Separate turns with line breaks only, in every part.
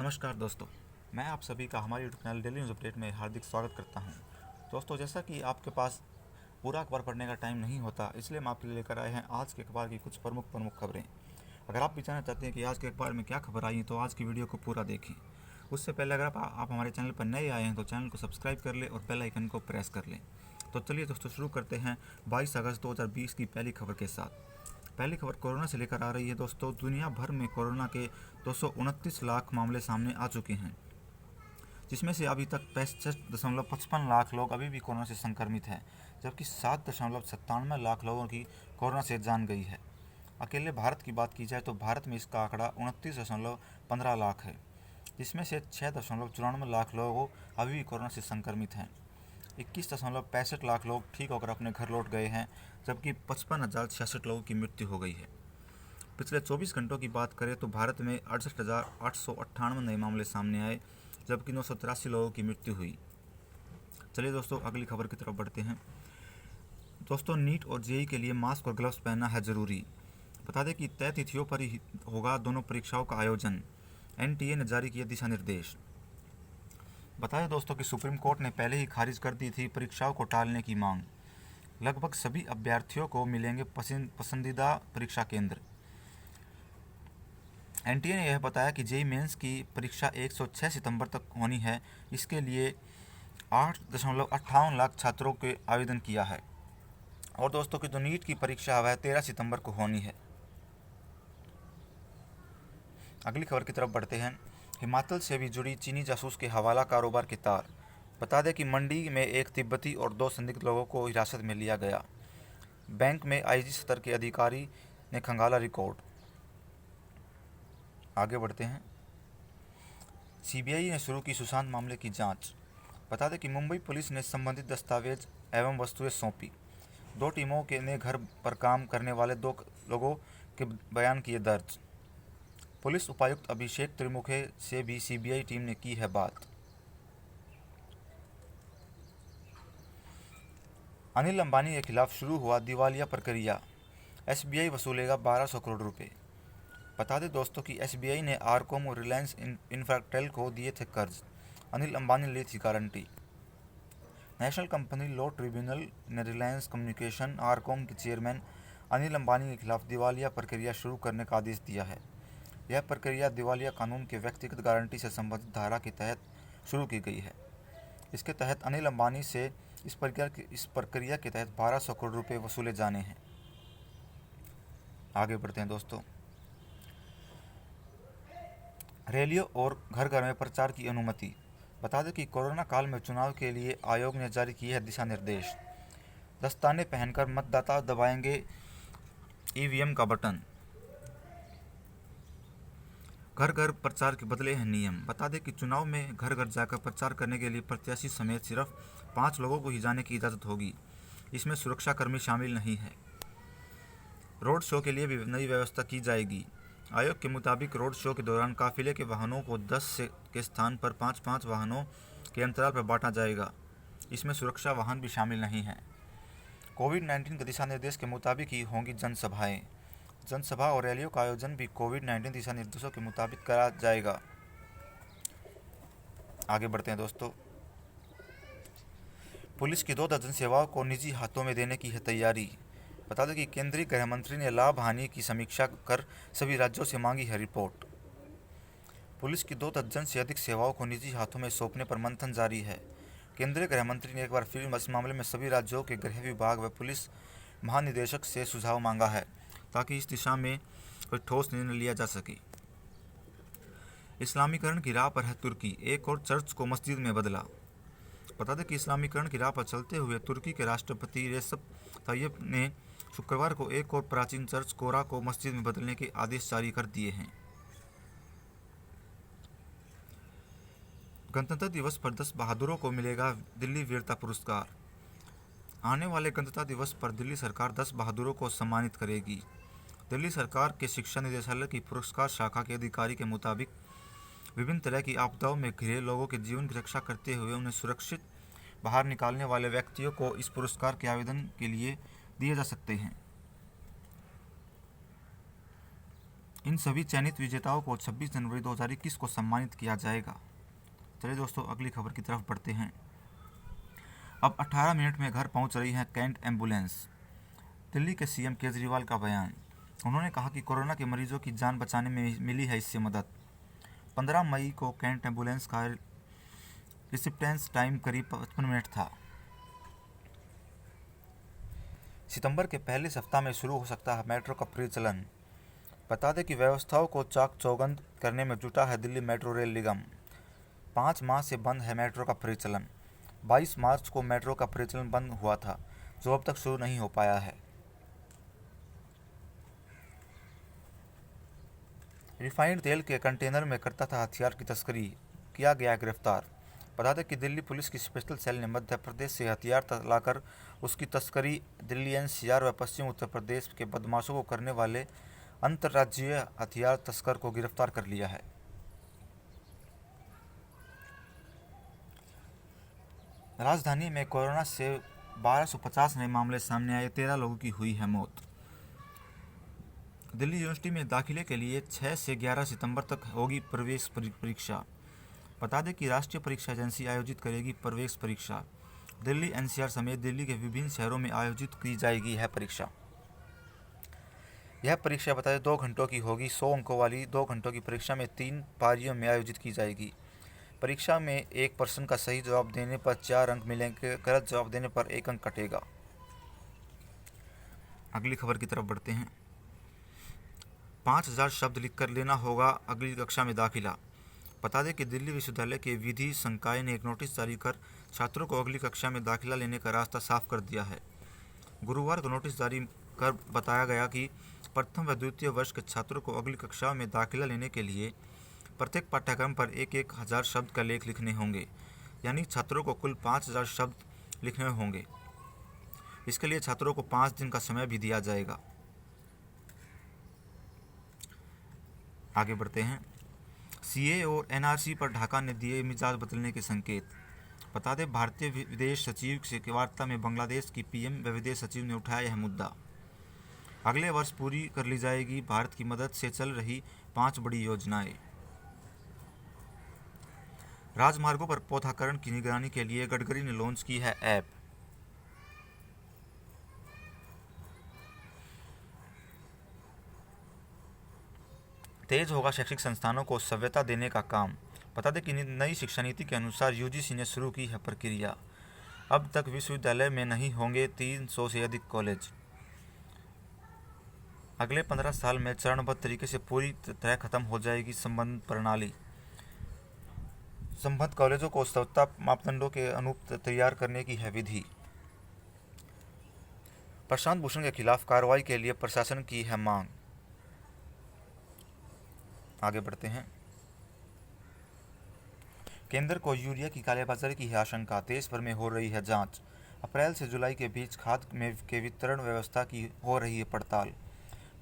नमस्कार दोस्तों, मैं आप सभी का हमारे YouTube channel daily news update में हार्दिक स्वागत करता हूं। दोस्तों, जैसा कि आपके पास पूरा अखबार पढ़ने का टाइम नहीं होता, इसलिए हम आपके लिए लेकर आए हैं आज के अखबार की कुछ प्रमुख खबरें। अगर आप भी जानना चाहते हैं कि आज के अखबार में क्या खबर आई है तो आज की वीडियो को पूरा देखें। उससे पहले अगर आप हमारे चैनल पर नए आए हैं तो चैनल को सब्सक्राइब कर लें और बेल आइकन को प्रेस कर लें। तो चलिए दोस्तों, शुरू करते हैं 22 अगस्त 2020 की पहली खबर के साथ। पहली खबर कोरोना से लेकर आ रही है। दोस्तों, दुनिया भर में कोरोना के 229 लाख मामले सामने आ चुके हैं, जिसमें से अभी तक 65.55 लाख लोग अभी भी कोरोना से संक्रमित हैं, जबकि 7.97 लाख लोगों की कोरोना से जान गई है। अकेले भारत की बात की जाए तो भारत में इसका आंकड़ा 29.15 लाख है, जिसमें से 6.94 लाख लोग अभी भी कोरोना से संक्रमित हैं। 21.65 लाख लोग ठीक होकर अपने घर लौट गए हैं, जबकि 55,066 लोगों की मृत्यु हो गई है। पिछले 24 घंटों की बात करें तो भारत में 68,898 नए मामले सामने आए, जबकि 983 लोगों की मृत्यु हुई। चलिए दोस्तों, अगली खबर की तरफ बढ़ते हैं। दोस्तों, नीट और जेईई के लिए मास्क और ग्लव्स पहनना है ज़रूरी। बता दें कि तय तिथियों पर ही होगा दोनों परीक्षाओं का आयोजन। एनटीए ने जारी किए दिशा निर्देश। बताया दोस्तों कि सुप्रीम कोर्ट ने पहले ही खारिज कर दी थी परीक्षाओं को टालने की मांग। लगभग सभी अभ्यर्थियों को मिलेंगे पसंदीदा परीक्षा केंद्र। एनटीए ने यह बताया कि जेईई मेंस की परीक्षा 106 सितंबर तक होनी है। इसके लिए 8.58 लाख छात्रों के आवेदन किया है। और दोस्तों की जो नीट की परीक्षा वह 13 सितंबर को होनी है। अगली खबर की तरफ बढ़ते हैं। हिमाचल से भी जुड़ी चीनी जासूस के हवाला कारोबार की तार। बता दें कि मंडी में एक तिब्बती और 2 संदिग्ध लोगों को हिरासत में लिया गया। बैंक में आईजी स्तर के अधिकारी ने खंगाला रिकॉर्ड। आगे बढ़ते हैं। सीबीआई ने शुरू की सुशांत मामले की जांच। बता दें कि मुंबई पुलिस ने संबंधित दस्तावेज एवं वस्तुएं सौंपी। 2 टीमों के ने घर पर काम करने वाले 2 लोगों के बयान किए दर्ज। पुलिस उपायुक्त अभिषेक त्रिमुखे से भी सीबीआई टीम ने की है बात। अनिल अंबानी के खिलाफ शुरू हुआ दिवालिया प्रक्रिया। एसबीआई वसूलेगा 1200 करोड़ रुपए। बता दें दोस्तों कि एसबीआई ने आरकॉम और रिलायंस इंफ्राटेल को दिए थे कर्ज। अनिल अंबानी ली थी guarantee. National company law tribunal ने रिलायंस कम्युनिकेशन आरकॉम के चेयरमैन अनिल अंबानी के खिलाफ दिवालिया प्रक्रिया शुरू करने का आदेश दिया है। यह प्रक्रिया दिवालिया कानून के व्यक्तिगत गारंटी से संबंधित धारा के तहत शुरू की गई है। इसके तहत अनिल अंबानी से इस प्रक्रिया के तहत 1200 करोड़ रुपए वसूले जाने हैं। आगे बढ़ते हैं दोस्तों। रैलियों और घर घर में प्रचार की अनुमति। बता दें कि कोरोना काल में चुनाव के लिए आयोग ने जारी किए हैं दिशा निर्देश। दस्ताने पहनकर मतदाता दबाएंगे ईवीएम का बटन। घर घर प्रचार के बदले हैं नियम। बता दें कि चुनाव में घर घर जाकर प्रचार करने के लिए प्रत्याशी समेत सिर्फ 5 लोगों को ही जाने की इजाज़त होगी। इसमें सुरक्षाकर्मी शामिल नहीं है। रोड शो के लिए भी नई व्यवस्था की जाएगी। आयोग के मुताबिक रोड शो के दौरान काफिले के वाहनों को 10 के स्थान पर 5-5 वाहनों के अंतराल पर बांटा जाएगा। इसमें सुरक्षा वाहन भी शामिल नहीं हैं। कोविड-19 के दिशा निर्देश के मुताबिक ही होंगी जनसभाएं। जनसभा और रैलियों का आयोजन भी कोविड-19 दिशा निर्देशों के मुताबिक करा जाएगा। आगे बढ़ते हैं दोस्तों। पुलिस की 2 दर्जन सेवाओं को निजी हाथों में देने की है तैयारी। बता दें कि केंद्रीय गृह मंत्री ने लाभ हानि की समीक्षा कर सभी राज्यों से मांगी है रिपोर्ट। पुलिस की 2 दर्जन से अधिक सेवाओं को निजी हाथों में सौंपने पर मंथन जारी है। केंद्रीय गृह मंत्री ने एक बार फिर इस मामले में सभी राज्यों के गृह विभाग व पुलिस महानिदेशक से सुझाव मांगा है, ताकि इस दिशा में कोई ठोस निर्णय लिया जा सके। इस्लामीकरण की राह पर है तुर्की, एक और चर्च को मस्जिद में बदला। बता दें कि इस्लामीकरण की राह पर चलते हुए तुर्की के राष्ट्रपति रेसेप तैयब ने शुक्रवार को एक और प्राचीन चर्च कोरा को मस्जिद में बदलने के आदेश जारी कर दिए हैं। गणतंत्र दिवस पर 10 बहादुरों को मिलेगा दिल्ली वीरता पुरस्कार। आने वाले गणतंत्र दिवस पर दिल्ली सरकार 10 बहादुरों को सम्मानित करेगी। दिल्ली सरकार के शिक्षा निदेशालय की पुरस्कार शाखा के अधिकारी के मुताबिक विभिन्न तरह की आपदाओं में घिरे लोगों के जीवन की रक्षा करते हुए उन्हें सुरक्षित बाहर निकालने वाले व्यक्तियों को इस पुरस्कार के आवेदन के लिए दिए जा सकते हैं। इन सभी चयनित विजेताओं को 26 जनवरी 2021 को सम्मानित किया जाएगा। चलिए दोस्तों, अगली खबर की तरफ बढ़ते हैं। अब 18 मिनट में घर पहुंच रही है कैंट एम्बुलेंस। दिल्ली के सीएम केजरीवाल का बयान। उन्होंने कहा कि कोरोना के मरीजों की जान बचाने में मिली है इससे मदद। 15 मई को कैंट एम्बुलेंस का रिसिप्टेंस टाइम करीब 55 मिनट था। सितंबर के पहले सप्ताह में शुरू हो सकता है मेट्रो का परिचालन। बता दें कि व्यवस्थाओं को चाक चौबंद करने में जुटा है दिल्ली मेट्रो रेल निगम। 5 माह से बंद है मेट्रो का परिचालन। 22 मार्च को मेट्रो का परिचालन बंद हुआ था, जो अब तक शुरू नहीं हो पाया है। रिफाइंड तेल के कंटेनर में करता था हथियार की तस्करी, किया गया गिरफ्तार। बता दें कि दिल्ली पुलिस की स्पेशल सेल ने मध्य प्रदेश से हथियार लाकर उसकी तस्करी दिल्ली एनसीआर व पश्चिम उत्तर प्रदेश के बदमाशों को करने वाले अंतर्राज्यीय हथियार तस्कर को गिरफ्तार कर लिया है। राजधानी में कोरोना से 1250 नए मामले सामने आए, 13 लोगों की हुई है मौत। दिल्ली यूनिवर्सिटी में दाखिले के लिए 6 से 11 सितंबर तक होगी प्रवेश परीक्षा। बता दें कि राष्ट्रीय परीक्षा एजेंसी आयोजित करेगी प्रवेश परीक्षा। दिल्ली एनसीआर समेत दिल्ली के विभिन्न शहरों में आयोजित की जाएगी यह परीक्षा। यह परीक्षा बता दें 2 घंटों की होगी। 100 अंकों वाली 2 घंटों की परीक्षा में 3 पारियों में आयोजित की जाएगी। परीक्षा में एक प्रश्न का सही जवाब देने पर 4 अंक मिलेंगे, गलत जवाब देने पर 1 अंक कटेगा। अगली खबर की तरफ बढ़ते हैं। 5000 शब्द लिखकर लेना होगा अगली कक्षा में दाखिला। बता दें कि दिल्ली विश्वविद्यालय के विधि संकाय ने एक नोटिस जारी कर छात्रों को अगली कक्षा में दाखिला लेने का रास्ता साफ कर दिया है। गुरुवार को नोटिस जारी कर बताया गया कि प्रथम व द्वितीय वर्ष के छात्रों को अगली कक्षा में दाखिला लेने के लिए प्रत्येक पाठ्यक्रम पर 1000 शब्द का लेख लिखने होंगे, यानी छात्रों को कुल 5000 शब्द लिखने होंगे। इसके लिए छात्रों को 5 दिन का समय भी दिया जाएगा। आगे बढ़ते हैं। सीए और एनआरसी पर ढाका ने दिए मिजाज बदलने के संकेत। बता दें, भारतीय विदेश सचिव से वार्ता में बांग्लादेश की पीएम व विदेश सचिव ने उठाया यह मुद्दा। अगले वर्ष पूरी कर ली जाएगी भारत की मदद से चल रही 5 बड़ी योजनाएं। राजमार्गों पर पौधाकरण की निगरानी के लिए गडकरी ने लॉन्च की है ऐप। तेज होगा शैक्षिक संस्थानों को सभ्यता देने का काम। बता दें कि नई शिक्षा नीति के अनुसार यूजीसी ने शुरू की है प्रक्रिया। अब तक विश्वविद्यालय में नहीं होंगे 300 से अधिक कॉलेज। अगले 15 साल में चरणबद्ध तरीके से पूरी तरह खत्म हो जाएगी संबंध प्रणाली। संबद्ध कॉलेजों को सभ्यता मापदंडों के अनुरूप तैयार करने की है विधि। प्रशांत भूषण के खिलाफ कार्रवाई के लिए प्रशासन की है मांग। आगे बढ़ते हैं। केंद्र को यूरिया की कालेबाजारी की है आशंका, देश भर में हो रही है जांच। अप्रैल से जुलाई के बीच खाद के वितरण व्यवस्था की हो रही है पड़ताल।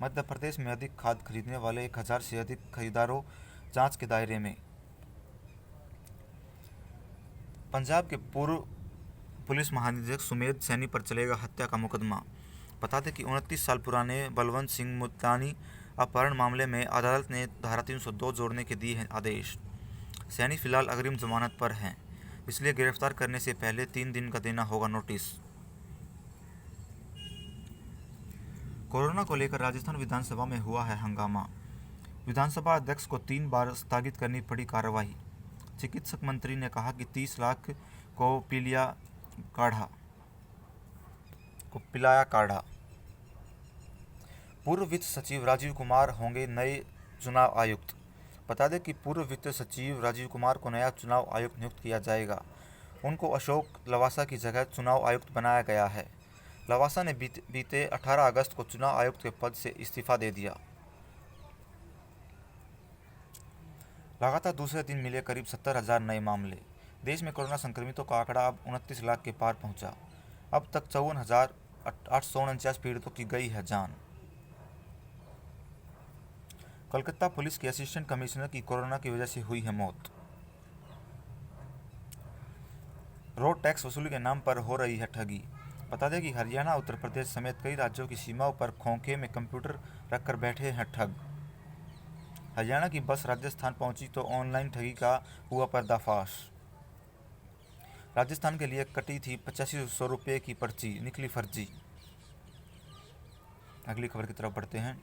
मध्य प्रदेश में अधिक खाद खरीदने वाले 1000 से अधिक खरीदारों जांच के दायरे में। पंजाब के पूर्व पुलिस महानिदेशक सुमेध सैनी पर चलेगा हत्या का मुकदमा। बता दें कि 29 साल पुराने बलवंत सिंह मुल्तानी अपहरण मामले में अदालत ने धारा 302 जोड़ने के दिए हैं आदेश। सैनी फिलहाल अग्रिम जमानत पर हैं, इसलिए गिरफ्तार करने से पहले 3 दिन का देना होगा नोटिस। कोरोना को लेकर राजस्थान विधानसभा में हुआ है हंगामा। विधानसभा अध्यक्ष को 3 बार स्थगित करनी पड़ी कार्यवाही। चिकित्सक मंत्री ने कहा कि 30 लाख को पिलाया काढ़ा। पूर्व वित्त सचिव राजीव कुमार होंगे नए चुनाव आयुक्त। बता दें कि पूर्व वित्त सचिव राजीव कुमार को नया चुनाव आयुक्त नियुक्त किया जाएगा। उनको अशोक लवासा की जगह चुनाव आयुक्त बनाया गया है। लवासा ने बीते 18 अगस्त को चुनाव आयुक्त के पद से इस्तीफा दे दिया। लगातार दूसरे दिन मिले करीब 70,000 नए मामले। देश में कोरोना संक्रमितों का आंकड़ा अब 29 लाख के पार पहुंचा। अब तक 54,849 पीड़ितों की गई है जान। कोलकाता पुलिस के असिस्टेंट कमिश्नर की कोरोना की वजह से हुई है मौत। रोड टैक्स वसूली के नाम पर हो रही है ठगी। बता दें कि हरियाणा, उत्तर प्रदेश समेत कई राज्यों की सीमाओं पर खोखे में कंप्यूटर रखकर बैठे हैं ठग। हरियाणा की बस राजस्थान पहुंची तो ऑनलाइन ठगी का हुआ पर्दाफाश। राजस्थान के लिए कटी थी 8500 रुपये की पर्ची, निकली फर्जी। अगली खबर की तरफ बढ़ते हैं।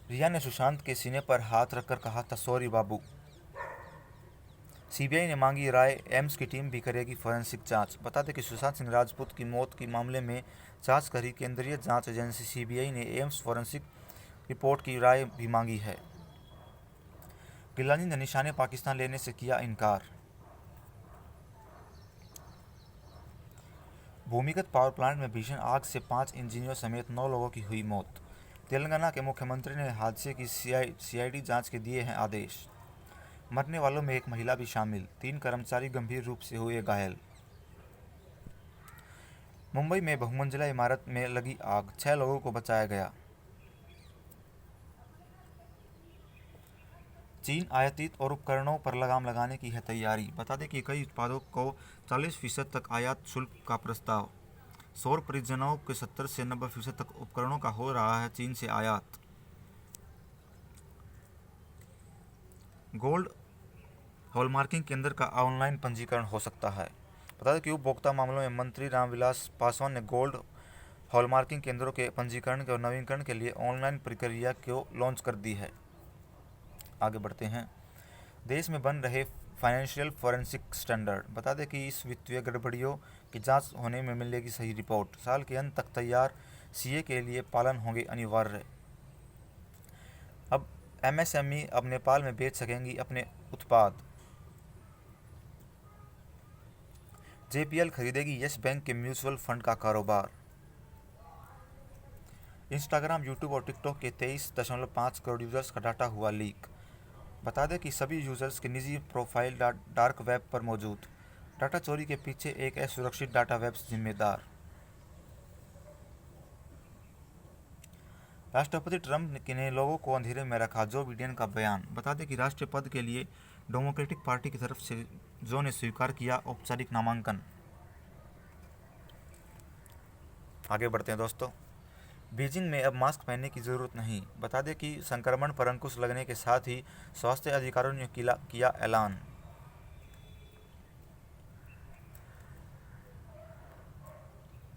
रिया ने सुशांत के सीने पर हाथ रखकर कहा था सॉरी बाबू। सीबीआई ने मांगी राय, एम्स की टीम भी करेगी फॉरेंसिक जांच। बता दें कि सुशांत सिंह राजपूत की मौत के मामले में जांच करी केंद्रीय जांच एजेंसी सीबीआई ने एम्स फॉरेंसिक रिपोर्ट की राय भी मांगी है। गिलानी ने निशाने पाकिस्तान लेने से किया इनकार। भूमिगत पावर प्लांट में भीषण आग से 5 इंजीनियरों समेत 9 लोगों की हुई मौत। तेलंगाना के मुख्यमंत्री ने हादसे की सीआईडी जांच के दिए हैं आदेश। मरने वालों में एक महिला भी शामिल, 3 कर्मचारी गंभीर रूप से हुए घायल। मुंबई में बहुमंजिला इमारत में लगी आग, 6 लोगों को बचाया गया। चीन आयातित और उपकरणों पर लगाम लगाने की है तैयारी। बता दें कि कई उत्पादों को 40% तक आयात शुल्क का प्रस्ताव। सौर परियोजनाओं के 70 से 90% तक उपकरणों का हो रहा है चीन से आयात। गोल्ड हॉलमार्किंग केंद्र का ऑनलाइन पंजीकरण हो सकता है। बता दें कि उपभोक्ता मामलों में मंत्री रामविलास पासवान ने गोल्ड हॉलमार्किंग केंद्रों के पंजीकरण और नवीनीकरण के लिए ऑनलाइन प्रक्रिया को लॉन्च कर दी है। आगे बढ़ते हैं। देश में बन रहे फाइनेंशियल फॉरेंसिक स्टैंडर्ड। बता दें कि इस वित्तीय गड़बड़ियों की जांच होने में मिलेगी सही रिपोर्ट। साल के अंत तक तैयार सीए के लिए पालन होंगे अनिवार्य। अब एमएसएमई अब नेपाल में बेच सकेंगी अपने उत्पाद। जेपीएल खरीदेगी यस बैंक के म्यूचुअल फंड का कारोबार। इंस्टाग्राम, यूट्यूब और टिकटॉक के 23.5 करोड़ यूजर्स का डाटा हुआ लीक। बता दें कि सभी यूजर्स की निजी प्रोफाइल डार्क वेब पर मौजूद। डाटा चोरी के पीछे एक असुरक्षित डाटा वेब जिम्मेदार। राष्ट्रपति ट्रंप ने लोगों को अंधेरे में रखा, जो बिडेन का बयान। बता दें कि राष्ट्रीय पद के लिए डेमोक्रेटिक पार्टी की तरफ से जो ने स्वीकार किया औपचारिक नामांकन। आगे बढ़ते हैं दोस्तों। बीजिंग में अब मास्क पहनने की जरूरत नहीं। बता दें कि संक्रमण पर अंकुश लगने के साथ ही स्वास्थ्य अधिकारियों ने किया ऐलान।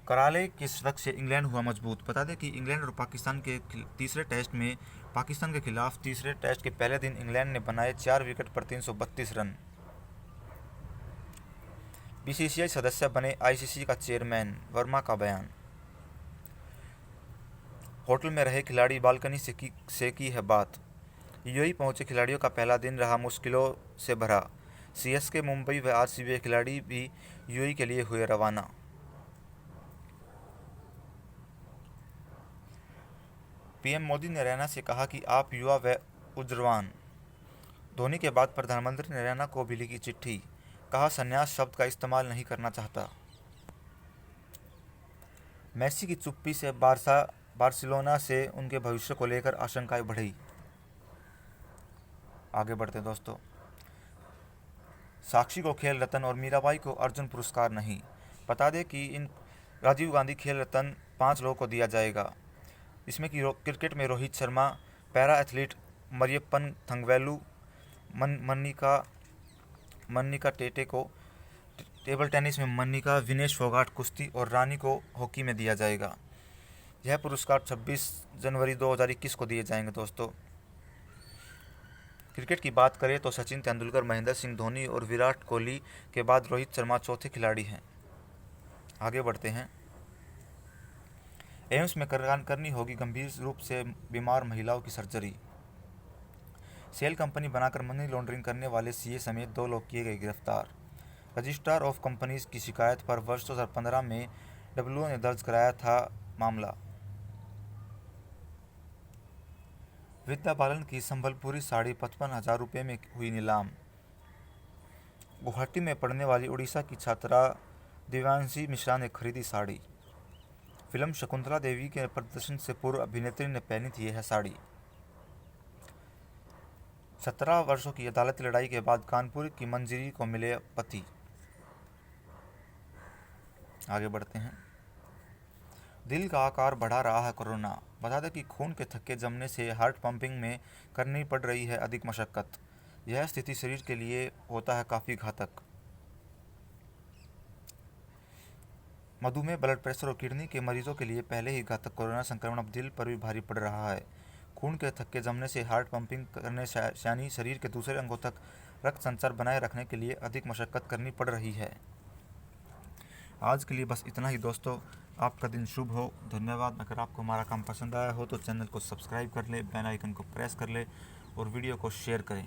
कराले के शतक से इंग्लैंड हुआ मजबूत। बता दें कि इंग्लैंड और पाकिस्तान के तीसरे टेस्ट में पाकिस्तान के खिलाफ तीसरे टेस्ट के पहले दिन इंग्लैंड ने बनाए 4 विकेट पर 332 रन। बीसीसीआई सदस्य बने आईसीसी का चेयरमैन, वर्मा का बयान। होटल में रहे खिलाड़ी बालकनी से की है बात। यूएई पहुंचे खिलाड़ियों का पहला दिन रहा मुश्किलों से भरा। सीएसके, मुंबई व आरसीबी खिलाड़ी भी यूएई के लिए हुए रवाना। पीएम मोदी ने रैना से कहा कि आप युवा व ऊर्जावान। धोनी के बाद प्रधानमंत्री ने रैना को भी लिखी चिट्ठी, कहा संन्यास शब्द का इस्तेमाल नहीं करना चाहता। मेसी की चुप्पी से बार्सिलोना से उनके भविष्य को लेकर आशंकाएं बढ़ी। आगे बढ़ते दोस्तों। साक्षी को खेल रत्न और मीराबाई को अर्जुन पुरस्कार नहीं। बता दें कि इन राजीव गांधी खेल रत्न 5 लोगों को दिया जाएगा। इसमें कि क्रिकेट में रोहित शर्मा, पैरा एथलीट मरियप्पन थंगवेलु, मन्निका टेटे को टेबल टेनिस में मन्निका, विनेश फोगाट कुश्ती और रानी को हॉकी में दिया जाएगा। यह पुरस्कार 26 जनवरी 2021 को दिए जाएंगे दोस्तों। क्रिकेट की बात करें तो सचिन तेंदुलकर, महेंद्र सिंह धोनी और विराट कोहली के बाद रोहित शर्मा चौथे खिलाड़ी हैं। आगे बढ़ते हैं। एम्स में करनी होगी गंभीर रूप से बीमार महिलाओं की सर्जरी। सेल कंपनी बनाकर मनी लॉन्ड्रिंग करने वाले सीए समेत 2 लोग किए गए गिरफ्तार। रजिस्ट्रार ऑफ कंपनीज की शिकायत पर वर्ष 2015 में डब्ल्यूओ ने दर्ज कराया था मामला। विद्या बालन की संबलपुरी साड़ी 55,000 रुपये में हुई नीलाम। गुवाहाटी में पढ़ने वाली उड़ीसा की छात्रा दिव्यांशी मिश्रा ने खरीदी साड़ी। फिल्म शकुंतला देवी के प्रदर्शन से पूर्व अभिनेत्री ने पहनी थी यह साड़ी। 17 वर्षों की अदालती लड़ाई के बाद कानपुर की मंजिरी को मिले पति। आगे बढ़ते हैं। दिल का आकार बढ़ा रहा है कोरोना। बता दें कि खून के थक्के जमने से हार्ट पंपिंग में करनी पड़ रही है अधिक मशक्कत। यह स्थिति शरीर के लिए होता है काफ़ी घातक। मधुमेह, ब्लड प्रेशर और किडनी के मरीजों के लिए पहले ही घातक कोरोना संक्रमण अब दिल पर भी भारी पड़ रहा है। खून के थक्के जमने से हार्ट पंपिंग करने यानी शरीर के दूसरे अंगों तक रक्त संचार बनाए रखने के लिए अधिक मशक्कत करनी पड़ रही है। आज के लिए बस इतना ही दोस्तों। आपका दिन शुभ हो। धन्यवाद। अगर आपको हमारा काम पसंद आया हो तो चैनल को सब्सक्राइब कर ले, बेल आइकन को प्रेस कर ले और वीडियो को शेयर करें।